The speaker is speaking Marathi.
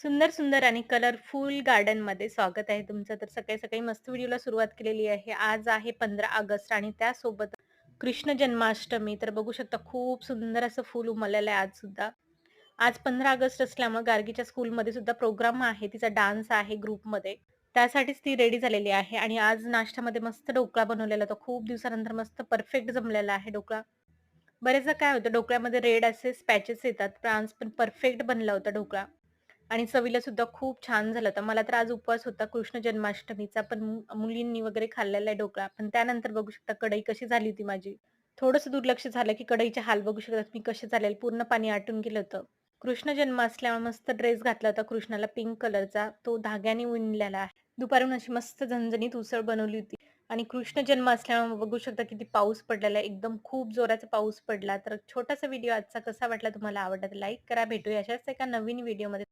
सुंदर, सुंदर आणि कलरफुल गार्डनमध्ये स्वागत आहे तुमचं. तर सकाळी-सकाळी मस्त व्हिडिओला सुरुवात केलेली आहे. आज आहे 15 ऑगस्ट आणि त्यासोबत कृष्ण जन्माष्टमी. तर बघू शकता खूप सुंदर असं फूल उमललेलं आहे आजसुद्धा. आज 15 ऑगस्ट असल्यामुळे गार्गीच्या स्कूलमध्ये सुद्धा प्रोग्राम आहे. तिचा डान्स आहे ग्रुपमध्ये. त्यासाठीच ती रेडी झालेली आहे आणि आज नाश्त्यामध्ये मस्त ढोकळा बनवलेला होता. खूप दिवसानंतर मस्त परफेक्ट जमलेला आहे ढोकळा. बरेचदा काय होतं ढोकळ्यामध्ये रेड असे पॅचेस येतात, पण आज पण परफेक्ट बनला होता ढोकळा. आणि चवीला सुद्धा खूप छान झालं होतं. मला तर आज उपवास होता कृष्ण जन्माष्टमीचा, पण मुलींनी वगैरे खाल्लेला आहे ढोकळा. पण त्यानंतर बघू शकता कढई कशी झाली होती माझी. थोडंसं दुर्लक्ष झालं, की कढईचे हाल बघू शकतात मी कसे झालेले. पूर्ण पाणी आटून गेलं होतं. कृष्ण जन्म असल्यामुळे मस्त ड्रेस घातला होता कृष्णाला पिंक कलरचा. तो धाग्याने विणलेला आहे. दुपारून अशी मस्त झणझणीत उसळ बनवली होती. आणि कृष्ण जन्म असल्यामुळे बघू शकता किती पाऊस पडलेला आहे. एकदम खूप जोराचा पाऊस पडला. तर छोटासा व्हिडिओ आजचा कसा वाटला तुम्हाला आवडला तर लाईक करा. भेटूया अशाच एका नवीन व्हिडिओमध्ये.